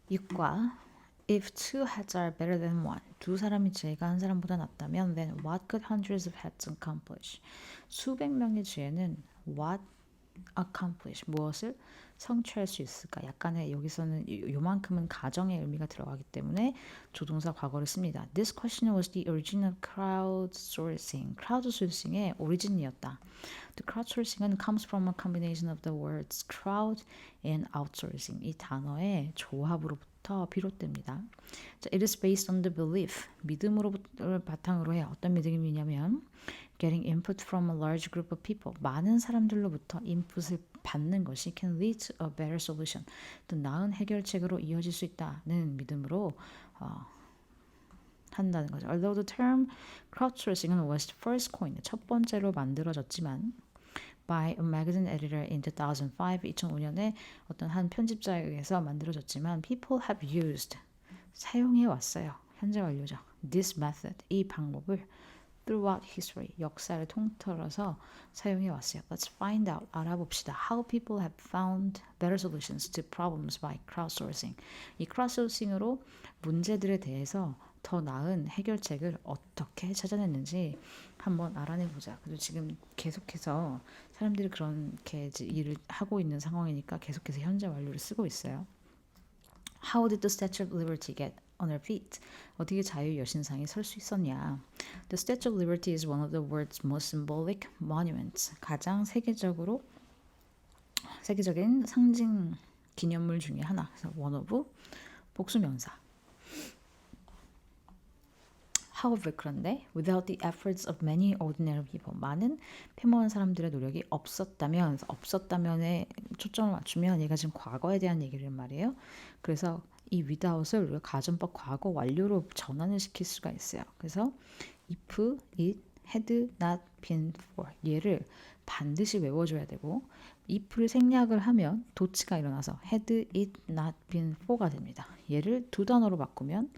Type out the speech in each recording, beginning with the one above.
6과 If two heads are better than one, 두 사람이 지혜가 한 사람보다 낫다면 then what could hundreds of heads accomplish? 수백 명의 지혜는 what accomplish, 무엇을 성취할 수 있을까? 약간의 여기서는 요만큼은 가정의 의미가 들어가기 때문에 조동사 과거를 씁니다. This question was the origin of crowdsourcing. crowdsourcing의 오리진이었다. The crowdsourcing은 comes from a combination of the words crowd and outsourcing. 이 단어의 조합으로부터 비롯됩니다. 자, it is based on the belief. 믿음으로부터 바탕으로 해. 어떤 믿음이냐면 getting input from a large group of people. 많은 사람들로부터 인풋을 받는 것이 can lead to a better solution. 또 나은 해결책으로 이어질 수 있다는 믿음으로 한다는 거죠. Although the term crowdsourcing은 was first coined, 첫 번째로 만들어졌지만 by a magazine editor in 2005, 2005년에 어떤 한 편집자에 의해서 만들어졌지만 people have used, 사용해 왔어요. 현재 완료죠. This method, 이 방법을 throughout history, 역사를 통틀어서 사용해 왔어요. Let's find out, 알아봅시다. How people have found better solutions to problems by crowdsourcing. 이 crowdsourcing으로 문제들에 대해서 더 나은 해결책을 어떻게 찾아냈는지 한번 알아내보자. 그리고 지금 계속해서 사람들이 그렇게 일을 하고 있는 상황이니까 계속해서 현재 완료를 쓰고 있어요. How did the Statue of Liberty get on her feet? 어떻게 자유 여신상이 설 수 있었냐? The Statue of Liberty is one of the world's most symbolic monuments. 가장 세계적인 상징 기념물 중에 하나. 그래서 one of 복수명사. However, 그런데 without the efforts of many ordinary people, 많은 평범한 사람들의 노력이 없었다면에 초점을 맞추면 얘가 지금 과거에 대한 얘기를 말이에요. 그래서 이 without을 우리가 가정법 과거 완료로 전환을 시킬 수가 있어요. 그래서 if it had not been for, 얘를 반드시 외워줘야 되고 if를 생략을 하면 도치가 일어나서 had it not been for가 됩니다. 얘를 두 단어로 바꾸면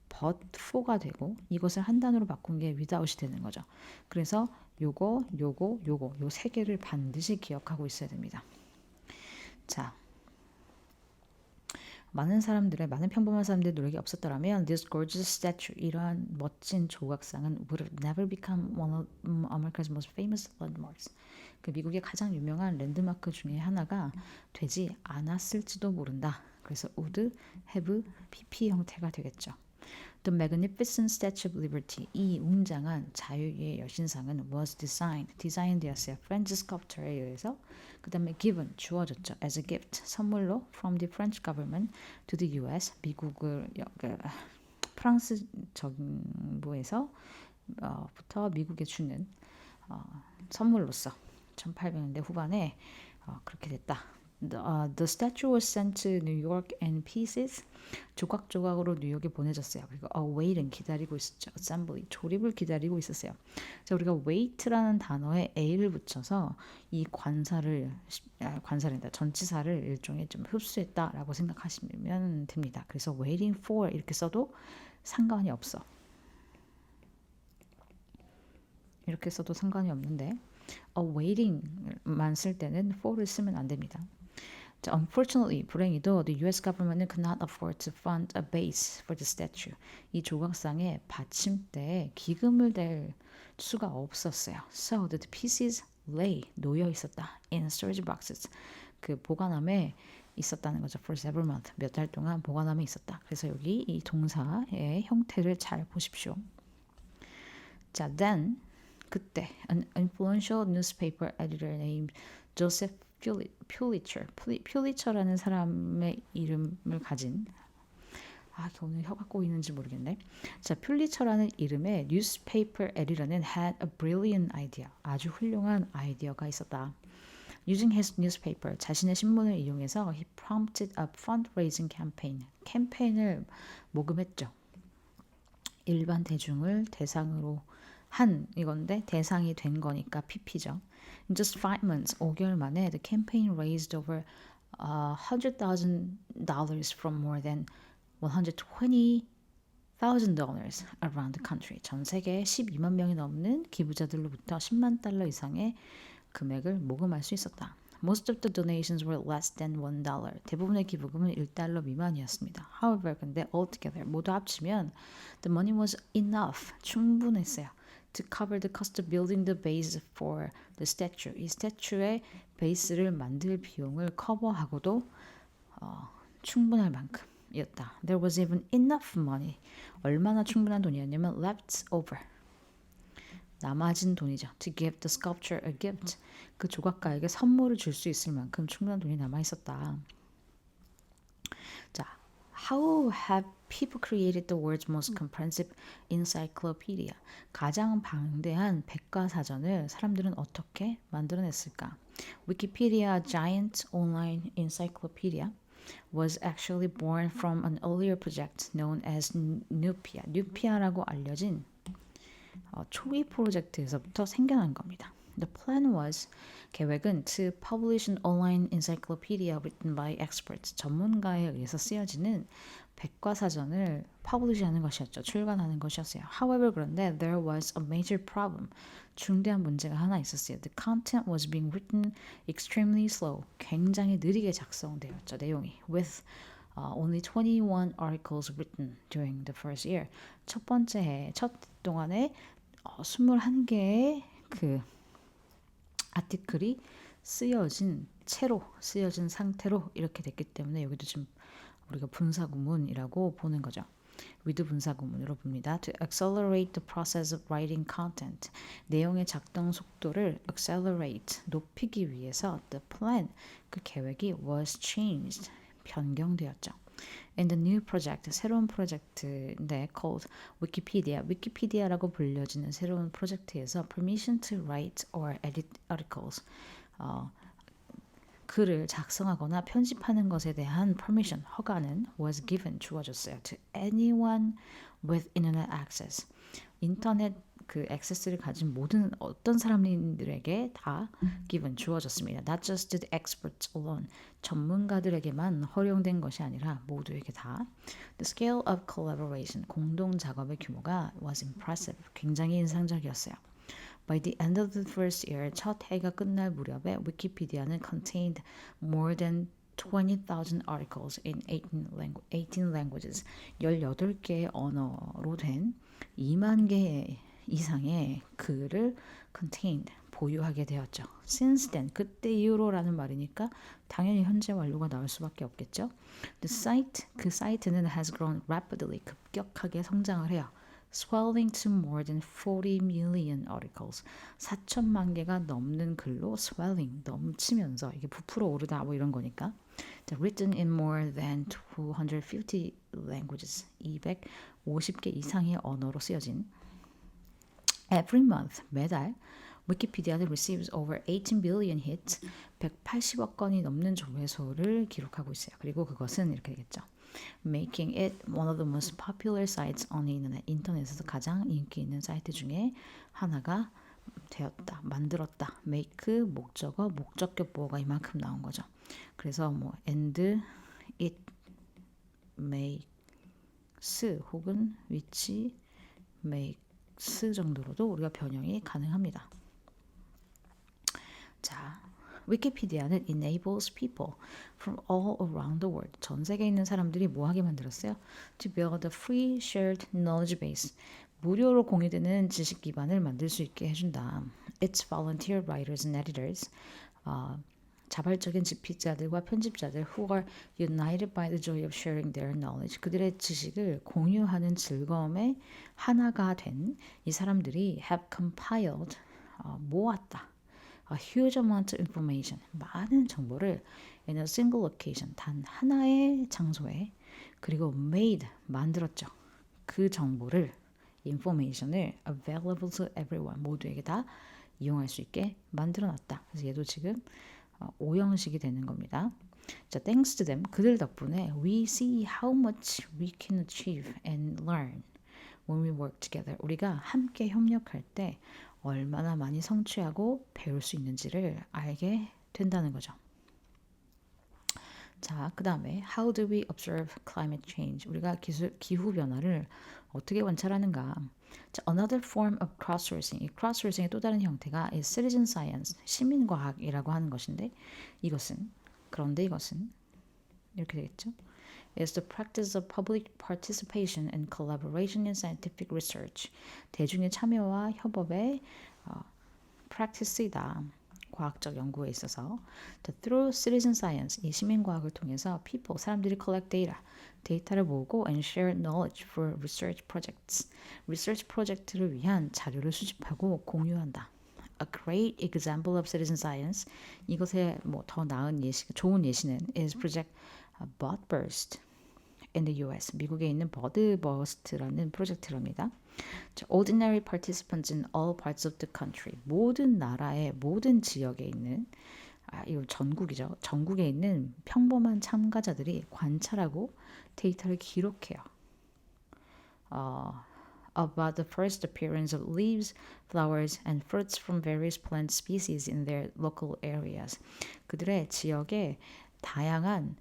but for가 되고 이것을 한 단어로 바꾼 게 without이 되는 거죠. 그래서 요거 요 세 개를 반드시 기억하고 있어야 됩니다. 자, 많은 평범한 사람들의 노력이 없었더라면 this gorgeous statue, 이러한 멋진 조각상은 would have never become one of America's most famous landmarks. 그 미국의 가장 유명한 랜드마크 중에 하나가 되지 않았을지도 모른다. 그래서 would have PP 형태가 되겠죠. The magnificent Statue of Liberty, 이 웅장한 자유의 여신상은 was 디자인되었어요. French sculptor에 의해서. 그 다음에 given, 주어졌죠. As a gift, 선물로 from the French government to the US, 프랑스 정부에서 부터 미국에 주는 선물로서 1800년대 후반에 그렇게 됐다. The statue was sent to New York in pieces. 조각조각으로 뉴욕에 보내졌어요. 그리고 await은 기다리고 있었죠. assembly, 조립을 기다리고 있었어요. 자, 우리가 wait라는 단어에 a를 붙여서 이 관사란다. 전치사를 일종의 좀 흡수했다라고 생각하시면 됩니다. 그래서 waiting for 이렇게 써도 상관이 없어. 이렇게 써도 상관이 없는데 awaiting만 쓸 때는 for를 쓰면 안 됩니다. Unfortunately, 불행히도 the US government could not afford to fund a base for the statue. 이 조각상에 받침대에 기금을 댈 수가 없었어요. So the pieces lay, 놓여 있었다. In storage boxes. 그 보관함에 있었다는 거죠. For several months. 몇 달 동안 보관함에 있었다. 그래서 여기 이 동사의 형태를 잘 보십시오. 자, then 그때 an influential newspaper editor named Joseph 퓰리처라는 사람의 이름을 가진 오늘 혀가 꼬이는지 모르겠네. 자, 퓰리처라는 이름의 newspaper editor는 had a brilliant idea. 아주 훌륭한 아이디어가 있었다. Using his newspaper, 자신의 신문을 이용해서 he prompted a fundraising campaign. 캠페인을 모금했죠. 일반 대중을 대상으로 한 이건데 대상이 된 거니까 PP죠. In just 5 months, 5개월 만에 the campaign raised over $100,000 from more than $120,000 around the country. 전 세계 12만 명이 넘는 기부자들로부터 $10만 이상의 금액을 모금할 수 있었다. Most of the donations were less than $1. 대부분의 기부금은 $1 미만이었습니다. However, 근데 altogether 모두 합치면 the money was enough. 충분했어요. To cover the cost of building the base for the statue. 이 스태츄의 베이스를 만들 비용을 커버하고도 충분할 만큼이었다. There was even enough money. 얼마나 충분한 돈이었냐면 left over. 남아진 돈이죠. To give the sculptor a gift. 그 조각가에게 선물을 줄 수 있을 만큼 충분한 돈이 남아 있었다. 자, how have people created the world's most comprehensive encyclopedia? 가장 방대한 백과사전을 사람들은 어떻게 만들어냈을까? Wikipedia, a giant online encyclopedia, was actually born from an earlier project known as Nupia. Nupia라고 알려진 초기 프로젝트에서부터 생겨난 겁니다. The plan was 계획은 to publish an online encyclopedia written by experts. 전문가에 의해서 쓰여지는 백과사전을 publish하는 것이었죠. 출간하는 것이었어요. However, 그런데 there was a major problem. 중대한 문제가 하나 있었어요. The content was being written extremely slow. 굉장히 느리게 작성되었죠. 내용이. With only 21 articles written during the first year. 첫 번째 해, 첫 동안에 21개의 그 아티클이 쓰여진 상태로 이렇게 됐기 때문에 여기도 지금 우리가 분사구문이라고 보는 거죠. with 분사구문으로 봅니다. To accelerate the process of writing content. 내용의 작동 속도를 accelerate, 높이기 위해서 the plan, 그 계획이 was changed, 변경되었죠. In the new project, 새로운 프로젝트인데 called Wikipedia, 위키피디아라고 불려지는 새로운 프로젝트에서 permission to write or edit articles, 글을 작성하거나 편집하는 것에 대한 permission, 허가는 was given, 주어졌어요. To anyone with internet access. 인터넷 그 액세스를 가진 모든 어떤 사람들에게 다 given, 주어졌습니다. Not just to the experts alone. 전문가들에게만 허용된 것이 아니라 모두에게 다. The scale of collaboration. 공동 작업의 규모가 was impressive. 굉장히 인상적이었어요. By the end of the first year, 첫 해가 끝날 무렵에 위키피디아는 contained more than 20,000 articles in 18 languages. 18개의 언어로 된 2만 개 이상의 글을 contained, 보유하게 되었죠. Since then, 그때 이후로라는 말이니까 당연히 현재 완료가 나올 수밖에 없겠죠. The site, 그 사이트는 has grown rapidly, 급격하게 성장을 해요. Swelling to more than 40 million articles. 4천만 개가 넘는 글로 swelling, 넘치면서 이게 부풀어 오르다 뭐 이런 거니까. Written in more than 250 languages. 250개 이상의 언어로 쓰여진. Every month, 매달 위키피디아는 receives over 18 billion hits, 180억 건이 넘는 조회수를 기록하고 있어요. 그리고 그것은 이렇게 되겠죠. Making it one of the most popular sites on the internet. 인터넷에서 가장 인기 있는 사이트 중에 하나가 되었다, 만들었다. Make 목적어, 목적격 보어가 이만큼 나온 거죠. 그래서 뭐 and it makes 혹은 which makes 정도로도 우리가 변형이 가능합니다. 자, 위키피디아는 enables people from all around the world. 전 세계에 있는 사람들이 뭐 하게 만들었어요? To build a free shared knowledge base. 무료로 공유되는 지식 기반을 만들 수 있게 해준다. Its volunteer writers and editors. 자발적인 집필자들과 편집자들 who are united by the joy of sharing their knowledge. 그들의 지식을 공유하는 즐거움에 하나가 된 이 사람들이 have compiled, 모았다. A huge amount of information. 많은 정보를 in a single location. 단 하나의 장소에. 그리고 made. 만들었죠. 그 정보를, information을 available to everyone. 모두에게 다 이용할 수 있게 만들어놨다. 그래서 얘도 지금 오형식이 되는 겁니다. 자, thanks to them. 그들 덕분에 we see how much we can achieve and learn when we work together. 우리가 함께 협력할 때 얼마나 많이 성취하고 배울 수 있는지를 알게 된다는 거죠. 자, 그 다음에 How do we observe climate change? 우리가 기후 변화를 어떻게 관찰하는가? 자, another form of crowdsourcing. 이 crowdsourcing의 또 다른 형태가 is citizen science, 시민과학이라고 하는 것인데 그런데 이것은 이렇게 되겠죠. is the practice of public participation and collaboration in scientific research. 대중의 참여와 협업의 practice이다. 과학적 연구에 있어서 through citizen science, 이 시민과학을 통해서 사람들이 collect data, 데이터를 모으고 and share knowledge for research projects, research 프로젝트를 위한 자료를 수집하고 공유한다. A great example of citizen science, 이것의 더 나은 좋은 예시는 is project Budburst in the US, 미국에 있는 버드버스트라는 프로젝트랍니다. Ordinary participants in all parts of the country, 모든 나라의 모든 지역에 있는 이거 전국이죠. 전국에 있는 평범한 참가자들이 관찰하고 데이터를 기록해요. About the first appearance of leaves, flowers, and fruits from various plant species in their local areas. 그들의 지역에 다양한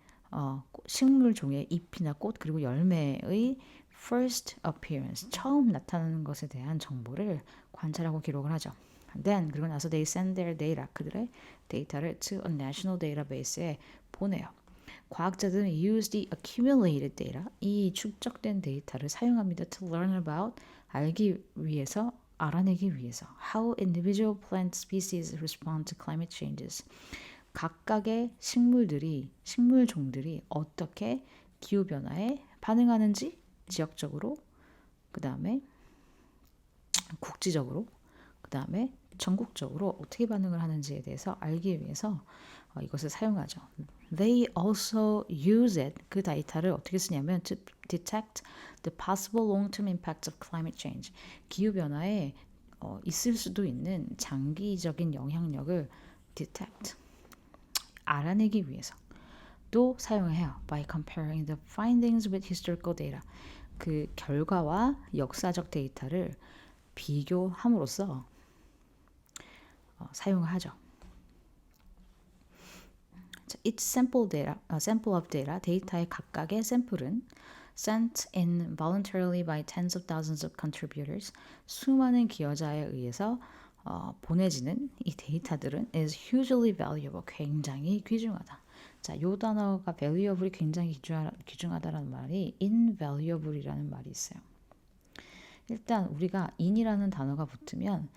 식물 종의 잎이나 꽃 그리고 열매의 first appearance, 처음 나타나는 것에 대한 정보를 관찰하고 기록을 하죠. Then 그리고 나서 they send their data, 그들의 데이터를 to a national database에 보내요. 과학자들은 use the accumulated data, 이 축적된 데이터를 사용합니다. to learn about, 알아내기 위해서 how individual plant species respond to climate changes. 각각의 식물 종들이 어떻게 기후변화에 반응하는지 지역적으로, 그 다음에 국지적으로, 그 다음에 전국적으로 어떻게 반응을 하는지에 대해서 알기 위해서 이것을 사용하죠. They also use it, 그 데이터를 어떻게 쓰냐면 to detect the possible long-term impacts of climate change, 기후변화에 있을 수도 있는 장기적인 영향력을 detect, 알아내기 위해서 또 사용을 해요. By comparing the findings with historical data, 그 결과와 역사적 데이터를 비교함으로써 사용을 하죠. Each sample of data, 데이터의 각각의 샘플은 sent in voluntarily by tens of thousands of contributors, 수많은 기여자에 의해서 보내지는 이 데이터들은 is hugely valuable, 굉장히 귀중하다. 자, 요 단어가 valuable이 굉장히 귀중하다라는 말이 invaluable이라는 말이 있어요. 일단 우리가 in이라는 단어가 붙으면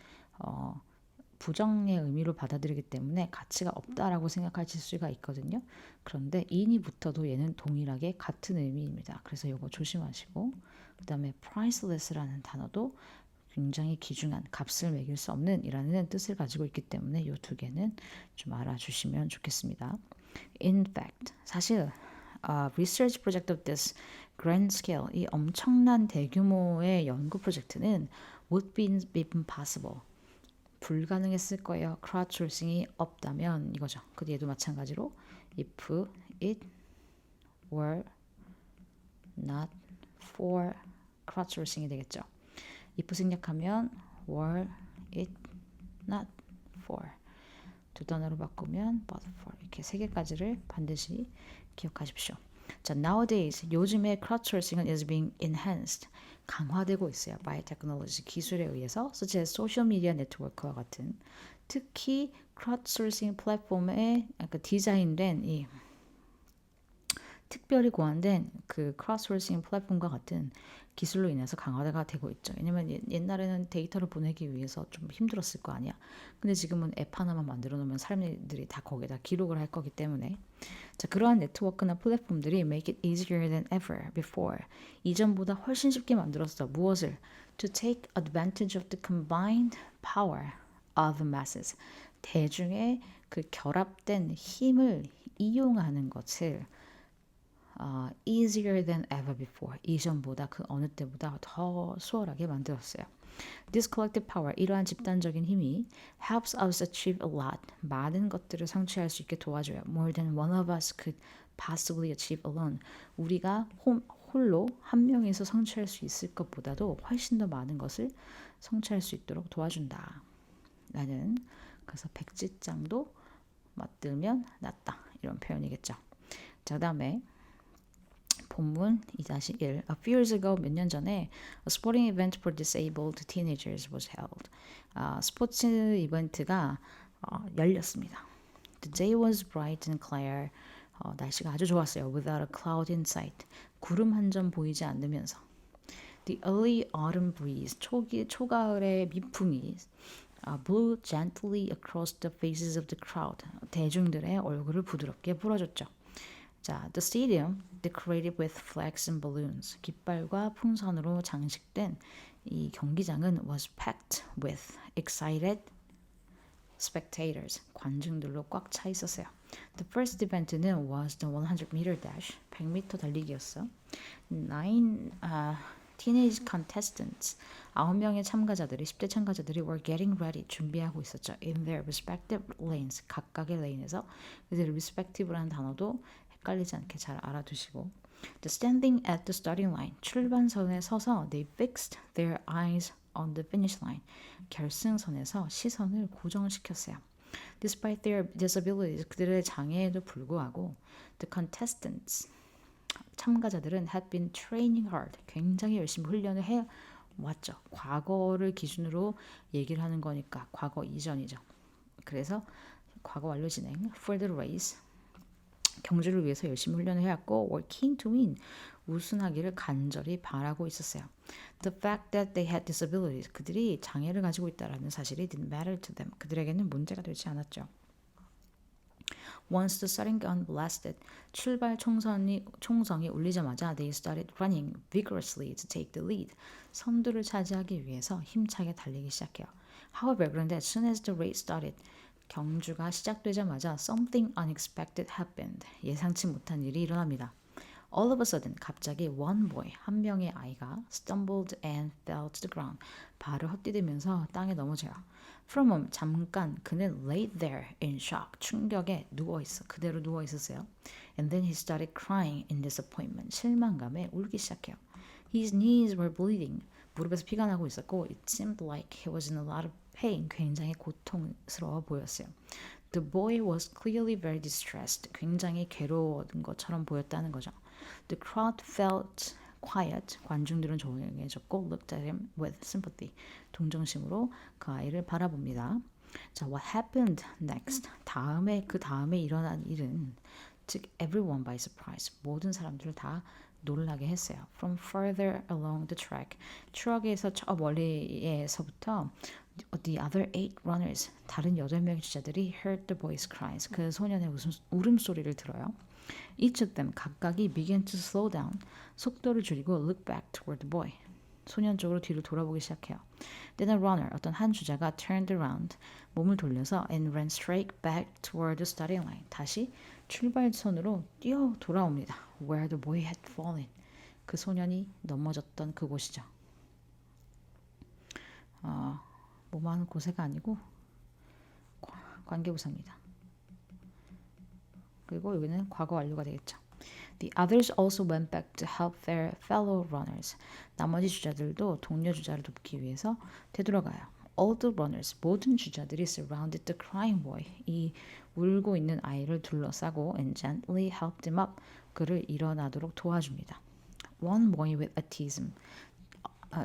부정의 의미로 받아들이기 때문에 가치가 없다라고 생각하실 수가 있거든요. 그런데 in이 붙어도 얘는 동일하게 같은 의미입니다. 그래서 이거 조심하시고, 그 다음에 priceless라는 단어도 굉장히 귀중한, 값을 매길 수 없는 이라는 뜻을 가지고 있기 때문에 이 두 개는 좀 알아주시면 좋겠습니다. In fact, 사실 research project of this grand scale, 이 엄청난 대규모의 연구 프로젝트는 would be impossible, 불가능했을 거예요. crowdsourcing이 없다면 이거죠. 그 뒤에도 마찬가지로 if it were not for crowdsourcing이 되겠죠. if 생략하면 were it not for, 두 단어로 바꾸면 but for, 이렇게 세 개까지를 반드시 기억하십시오. 자, nowadays, 요즘에 crowdsourcing은 is being enhanced, 강화되고 있어요. by technology, 기술에 의해서, such as social media network와 같은, 특히 crowdsourcing 플랫폼에 디자인된 이 특별히 고안된 그 crowdsourcing 플랫폼과 같은 기술로 인해서 강화가 되고 있죠. 왜냐면 옛날에는 데이터를 보내기 위해서 좀 힘들었을 거 아니야. 근데 지금은 앱 하나만 만들어 놓으면 사람들이 다 거기다 기록을 할 거기 때문에, 자, 그러한 네트워크나 플랫폼들이 make it easier than ever before, 이전보다 훨씬 쉽게 만들었어. 무엇을? To take advantage of the combined power of the masses, 대중의 그 결합된 힘을 이용하는 것을 easier than ever before, 이전보다 그 어느 때보다 더 수월하게 만들었어요. This collective power, 이러한 집단적인 힘이 helps us achieve a lot, 많은 것들을 성취할 수 있게 도와줘요. More than one of us could possibly achieve alone, 우리가 홀로 한 명에서 성취할 수 있을 것보다도 훨씬 더 많은 것을 성취할 수 있도록 도와준다 라는, 그래서 백지장도 맞들면 낫다, 이런 표현이겠죠. 자, 그 다음에 본문 2-1 A few years ago 몇 년 전에 A sporting event for disabled teenagers was held. 스포츠 이벤트가 열렸습니다. The day was bright and clear. 날씨가 아주 좋았어요. Without a cloud in sight. 구름 한 점 보이지 않으면서. The early autumn breeze. 초가을의 미풍이 blew gently across the faces of the crowd. 대중들의 얼굴을 부드럽게 불어줬죠. 자, the stadium decorated with flags and balloons. 깃발과 풍선으로 장식된 이 경기장은 was packed with excited spectators. 관중들로 꽉 차 있었어요. The first event는 was the 100-meter dash. 100m 달리기였어. 9 teenage contestants. 9명의 참가자들이 10대 참가자들이 were getting ready. 준비하고 있었죠. In their respective lanes. 각각의 레인에서 그래서 respective라는 단어도 헷갈리지 않게 잘 알아두시고 The standing at the starting line. 출발선에 서서 they fixed their eyes on the finish line. 결승선에서 시선을 고정시켰어요. Despite their disabilities, 그들의 장애에도 불구하고 the contestants, 참가자들은 had been training hard. 굉장히 열심히 훈련을 해 왔죠. 과거를 기준으로 얘기를 하는 거니까 과거 이전이죠. 그래서 과거 완료 진행 for the race. 경주를 위해서 열심히 훈련을 해왔고 were keen to win. 우승하기를 간절히 바라고 있었어요. The fact that they had disabilities. 그들이 장애를 가지고 있다는 사실이 didn't matter to them. 그들에게는 문제가 되지 않았죠. Once the starting gun blasted, 출발 총성이 울리자마자 they started running vigorously to take the lead. 선두를 차지하기 위해서 힘차게 달리기 시작해요. However, 그런데 as soon as the race started, 경주가 시작되자마자 something unexpected happened. 예상치 못한 일이 일어납니다. All of a sudden, 갑자기 one boy, 한 명의 아이가 stumbled and fell to the ground. 발을 헛디디면서 땅에 넘어져요. For a moment, 잠깐 그는 lay there in shock. 충격에 그대로 누워 있었어요. And then he started crying in disappointment. 실망감에 울기 시작해요. His knees were bleeding. 무릎에서 피가 나고 있었고 it seemed like he was in a lot of pain. 굉장히 고통스러워 보였어요. The boy was clearly very distressed. 굉장히 괴로운 것처럼 보였다는 거죠. The crowd felt quiet. 관중들은 조용해졌고 looked at him with sympathy. 동정심으로 그 아이를 바라봅니다. 자, what happened next? 그 다음에 일어난 일은 took everyone by surprise. 모든 사람들을 다 놀라게 했어요. From further along the track. 트랙에서 저 멀리에서부터 the other 8 runners, 다른 8명의 주자들이 heard the boy's cries. 그 소년의 울음소리를 들어요. Each of them, 각각이 began to slow down. 속도를 줄이고 look back toward the boy. 소년 쪽으로 뒤를 돌아보기 시작해요. Then a runner, 어떤 한 주자가 turned around, 몸을 돌려서 and ran straight back toward the starting line. 다시 출발선으로 뛰어 돌아옵니다. Where the boy had fallen. 그 소년이 넘어졌던 그곳이죠. 뭐만 곳에가 아니고 관계부사입니다. 그리고 여기는 과거 완료가 되겠죠. The others also went back to help their fellow runners. 나머지 주자들도 동료 주자를 돕기 위해서 되돌아가요. All the runners, 모든 주자들이 surrounded the crying boy. 이 울고 있는 아이를 둘러싸고 and gently helped him up. 그를 일어나도록 도와줍니다. One boy with autism.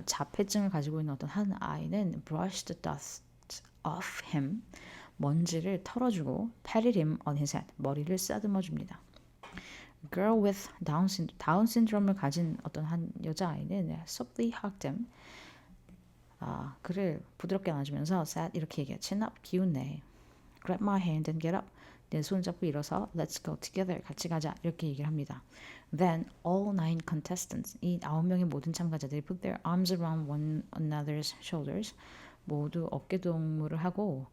자폐증을 가지고 있는 어떤 한 아이는 brushed the dust off him. 먼지를 털어주고 patted him on his head. 머리를 쓰다듬어 줍니다. Girl with 다운 신드롬을 가진 어떤 한 여자아이는 softly hugged him. 그를 부드럽게 안아주면서 said 이렇게 얘기해. Chin up, 기운 내. Grab my hand and get up. 내 손 잡고 일어서 let's go together. 같이 가자. 이렇게 얘기를 합니다. Then all 9 contestants, 이 9명의 모든 참가자들이 put their arms around one another's shoulders. 모두 어깨 동무를 하고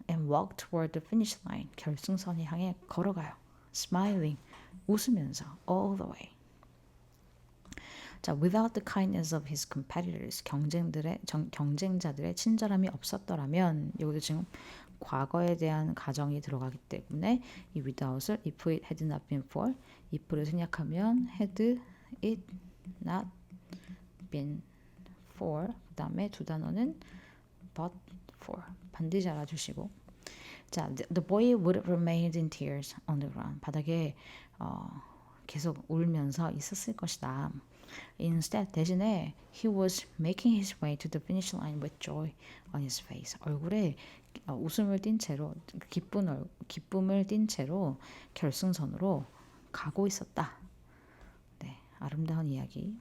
and walked toward the finish line. 결승선을 향해 걸어가요. Smiling, 웃으면서 all the way. 자, without the kindness of his competitors, 경쟁자들의 친절함이 없었더라면, 여기도 지금 과거에 대한 가정이 들어가기 때문에 이 without을 if it had not been for, if를 생략하면 had it not been for, 그 다음에 두 단어는 but for, 반드시 알아주시고. 자, the boy would have remained in tears on the ground. 바닥에 계속 울면서 있었을 것이다. Instead, 대신에 he was making his way to the finish line with joy on his face. 얼굴에 웃음을 띤 채로 기쁨을 띤 채로 결승선으로 가고 있었다. 네, 아름다운 이야기.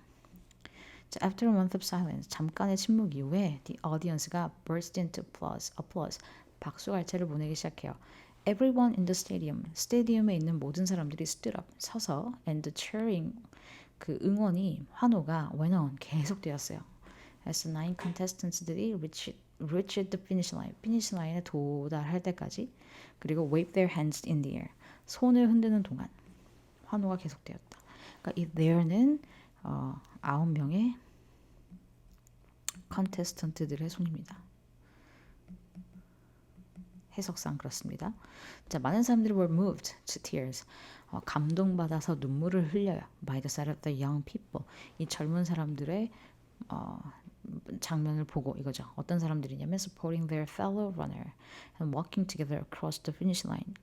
자, After a month of silence, 잠깐의 침묵 이후에 the audience가 burst into applause. 박수갈채를 보내기 시작해요. Everyone in the stadium, 스테디움에 있는 모든 사람들이 stood up, 서서 and cheering, 그 응원이 환호가 went on, 계속되었어요. As the 9 contestants들이 reached the finish line, 피니시 라인에 도달할 때까지, 그리고 wave their hands in the air, 손을 흔드는 동안 환호가 계속되었다. 그러니까 이 there는 9명의 컨테스턴트들의 손입니다. 해석상 그렇습니다. 자, 많은 사람들이 were moved to tears. 감동받아서 눈물을 흘려요. By the sight of the young people. 이 젊은 사람들의 장면을 보고 이거죠. 어떤 사람들이냐면 supporting their fellow runner and walking together across the finish line.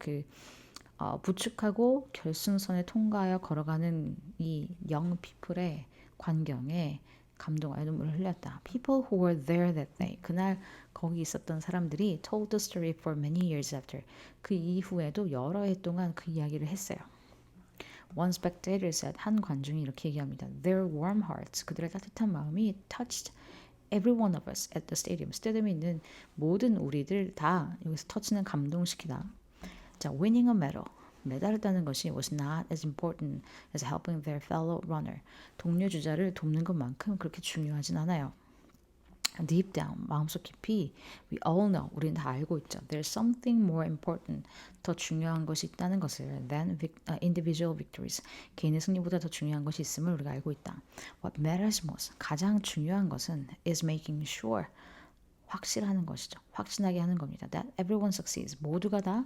부축하고 결승선에 통과하여 걸어가는 이 young people의 광경에 감동하여 눈물을 흘렸다. People who were there that day. 그날 거기 있었던 사람들이 told the story for many years after. 그 이후에도 여러 해 동안 그 이야기를 했어요. One spectator said, 한 관중이 이렇게 얘기합니다. Their warm hearts, 그들의 따뜻한 마음이 touched every one of us at the stadium. 스테디움에 있는 모든 우리들 다 여기서 터치는 감동시키다. 자, winning a medal. 메달을 따는 것이 was not as important as helping their fellow runner. 동료 주자를 돕는 것만큼 그렇게 중요하진 않아요. Deep down, 마음속 깊이, we all know, 우리는 다 알고 있죠. There's something more important, 더 중요한 것이 있다는 것을 than individual victories, 개인의 승리보다 더 중요한 것이 있음을 우리가 알고 있다. What matters most, 가장 중요한 것은 is making sure, 확실하는 것이죠. 확신하게 하는 겁니다. That everyone succeeds, 모두가 다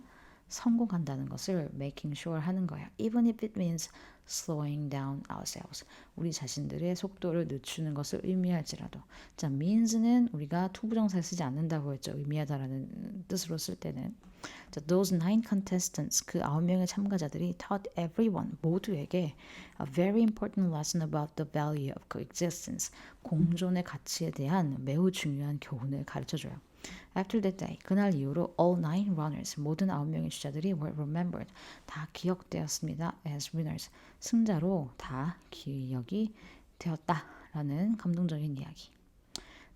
성공한다는 것을 making sure 하는 거야. Even if it means slowing down ourselves. 우리 자신들의 속도를 늦추는 것을 의미할지라도. 자, means는 우리가 투부정사에 쓰지 않는다고 했죠. 의미하다라는 뜻으로 쓸 때는. 자, those 9 contestants, 그 9명의 참가자들이 taught everyone, 모두에게 a very important lesson about the value of coexistence. 공존의 가치에 대한 매우 중요한 교훈을 가르쳐줘요. After that day, 그날 이후로 all 9 runners, 모든 9명의 주자들이 were remembered, 다 기억되었습니다. as winners, 승자로 다 기억이 되었다라는 감동적인 이야기.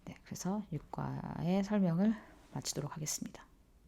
네, 그래서 6과의 설명을 마치도록 하겠습니다.